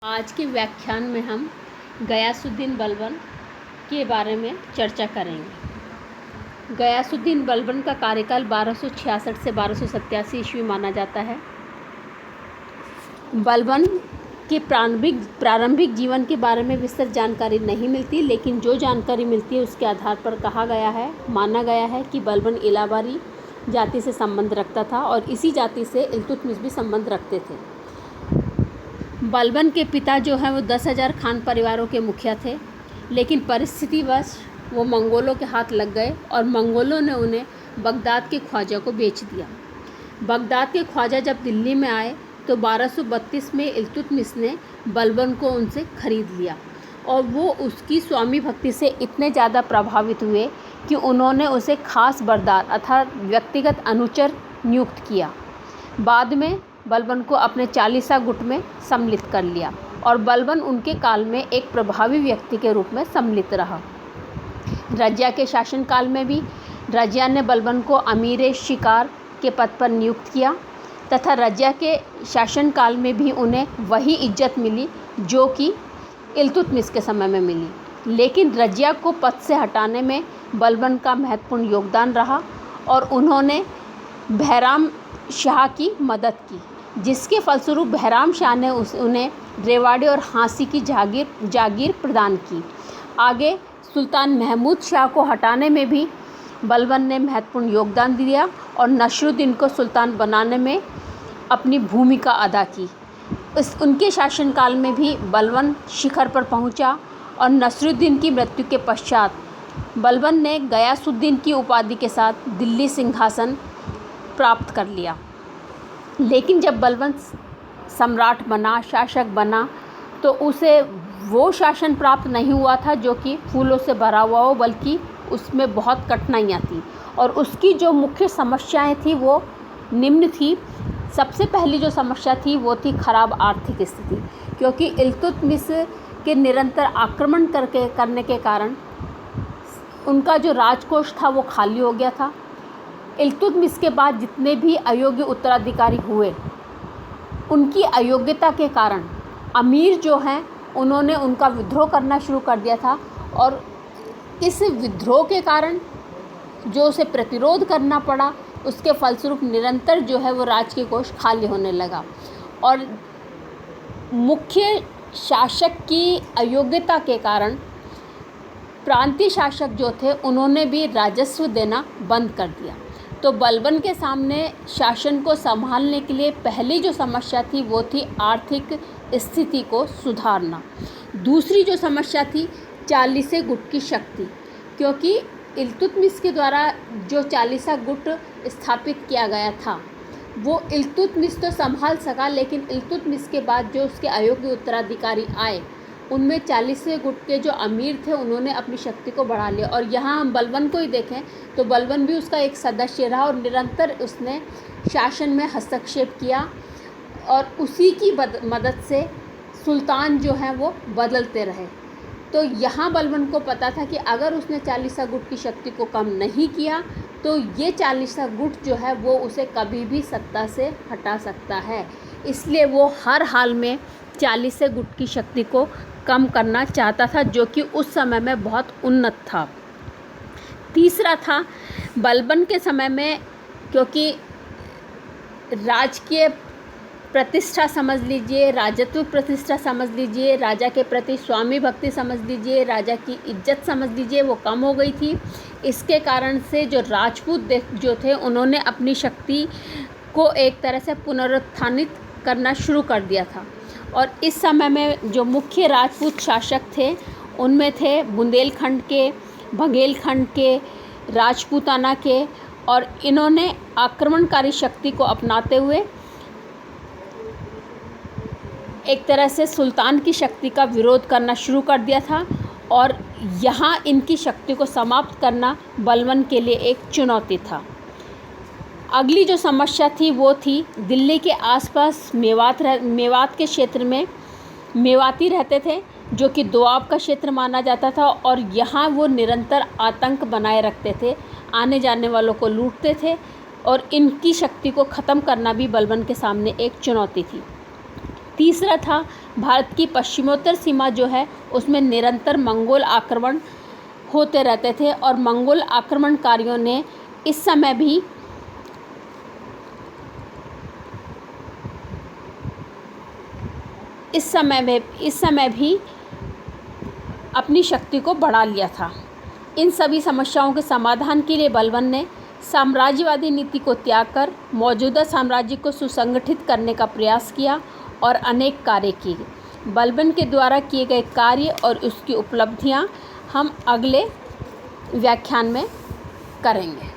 आज के व्याख्यान में हम गयासुद्दीन बलबन के बारे में चर्चा करेंगे। गयासुद्दीन बलबन का कार्यकाल 1266 से 1287 ईस्वी माना जाता है। बलबन के प्रारंभिक जीवन के बारे में विस्तृत जानकारी नहीं मिलती, लेकिन जो जानकारी मिलती है उसके आधार पर माना गया है कि बलबन इलाबारी जाति से संबंध रखता था और इसी जाति से इल्तुतमिश भी संबंध रखते थे। बलबन के पिता जो हैं वो 10,000 खान परिवारों के मुखिया थे, लेकिन परिस्थितिवश वो मंगोलों के हाथ लग गए और मंगोलों ने उन्हें बगदाद के ख्वाजा को बेच दिया। बगदाद के ख्वाजा जब दिल्ली में आए तो 1232 में इल्तुतमिश ने बलबन को उनसे खरीद लिया और वो उसकी स्वामी भक्ति से इतने ज़्यादा प्रभावित हुए कि उन्होंने उसे खास बरदार अर्थात व्यक्तिगत अनुचर नियुक्त किया। बाद में बलबन को अपने चालीसा गुट में सम्मिलित कर लिया और बलबन उनके काल में एक प्रभावी व्यक्ति के रूप में सम्मिलित रहा। रजिया के शासनकाल में भी रजिया ने बलबन को अमीर शिकार के पद पर नियुक्त किया तथा रजिया के शासनकाल में भी उन्हें वही इज्जत मिली जो कि इल्तुतमिश के समय में मिली। लेकिन रजिया को पद से हटाने में बलबन का महत्वपूर्ण योगदान रहा और उन्होंने बहराम शाह की मदद की, जिसके फलस्वरूप बहराम शाह ने उन्हें रेवाड़ी और हाँसी की जागीर प्रदान की। आगे सुल्तान महमूद शाह को हटाने में भी बलबन ने महत्वपूर्ण योगदान दिया और नसरुद्दीन को सुल्तान बनाने में अपनी भूमिका अदा की। उनके शासनकाल में भी बलबन शिखर पर पहुंचा और नसरुद्दीन की मृत्यु के पश्चात बलबन ने गयासुद्दीन की उपाधि के साथ दिल्ली सिंहासन प्राप्त कर लिया। लेकिन जब बलबन सम्राट बना, शासक बना, तो उसे वो शासन प्राप्त नहीं हुआ था जो कि फूलों से भरा हुआ हो, बल्कि उसमें बहुत कठिनाइयाँ थी और उसकी जो मुख्य समस्याएं थी वो निम्न थी। सबसे पहली जो समस्या थी वो थी खराब आर्थिक स्थिति, क्योंकि इल्तुतमिश के निरंतर आक्रमण करने के कारण उनका जो राजकोष था वो खाली हो गया था। इल्तुतमिश के बाद जितने भी अयोग्य उत्तराधिकारी हुए, उनकी अयोग्यता के कारण अमीर जो हैं उन्होंने उनका विद्रोह करना शुरू कर दिया था और इस विद्रोह के कारण जो उसे प्रतिरोध करना पड़ा, उसके फलस्वरूप निरंतर जो है वो राजकीय कोष खाली होने लगा और मुख्य शासक की अयोग्यता के कारण प्रांतीय शासक जो थे उन्होंने भी राजस्व देना बंद कर दिया। तो बलबन के सामने शासन को संभालने के लिए पहली जो समस्या थी वो थी आर्थिक स्थिति को सुधारना। दूसरी जो समस्या थी चालीसा गुट की शक्ति, क्योंकि इल्तुतमिश के द्वारा जो चालीसा गुट स्थापित किया गया था वो इल्तुतमिश तो संभाल सका, लेकिन इल्तुतमिश के बाद जो उसके अयोग्य उत्तराधिकारी आए उनमें चालीसे गुट के जो अमीर थे उन्होंने अपनी शक्ति को बढ़ा लिया। और यहाँ हम बलबन को ही देखें तो बलबन भी उसका एक सदस्य रहा और निरंतर उसने शासन में हस्तक्षेप किया और उसी की मदद से सुल्तान जो हैं वो बदलते रहे। तो यहाँ बलबन को पता था कि अगर उसने चालीसा गुट की शक्ति को कम नहीं किया तो ये चालीसा गुट जो है वो उसे कभी भी सत्ता से हटा सकता है। इसलिए वो हर हाल में चालीसा गुट की शक्ति को कम करना चाहता था, जो कि उस समय में बहुत उन्नत था। तीसरा था बलबन के समय में, क्योंकि राजकीय प्रतिष्ठा समझ लीजिए, राजत्व प्रतिष्ठा समझ लीजिए, राजा के प्रति स्वामी भक्ति समझ लीजिए, राजा की इज्जत समझ लीजिए, वो कम हो गई थी। इसके कारण से जो राजपूत जो थे उन्होंने अपनी शक्ति को एक तरह से पुनरुत्थानित करना शुरू कर दिया था। और इस समय में जो मुख्य राजपूत शासक थे उनमें थे बुंदेलखंड के, बघेलखंड के, राजपूताना के, और इन्होंने आक्रमणकारी शक्ति को अपनाते हुए एक तरह से सुल्तान की शक्ति का विरोध करना शुरू कर दिया था और यहाँ इनकी शक्ति को समाप्त करना बलबन के लिए एक चुनौती था। अगली जो समस्या थी वो थी दिल्ली के आसपास मेवात के क्षेत्र में मेवाती रहते थे, जो कि दोआब का क्षेत्र माना जाता था और यहाँ वो निरंतर आतंक बनाए रखते थे, आने जाने वालों को लूटते थे और इनकी शक्ति को ख़त्म करना भी बलबन के सामने एक चुनौती थी। तीसरा था भारत की पश्चिमोत्तर सीमा जो है उसमें निरंतर मंगोल आक्रमण होते रहते थे और मंगोल आक्रमणकारियों ने इस समय भी अपनी शक्ति को बढ़ा लिया था। इन सभी समस्याओं के समाधान के लिए बलबन ने साम्राज्यवादी नीति को त्याग कर मौजूदा साम्राज्य को सुसंगठित करने का प्रयास किया और अनेक कार्य किए। बलबन के द्वारा किए गए कार्य और उसकी उपलब्धियां हम अगले व्याख्यान में करेंगे।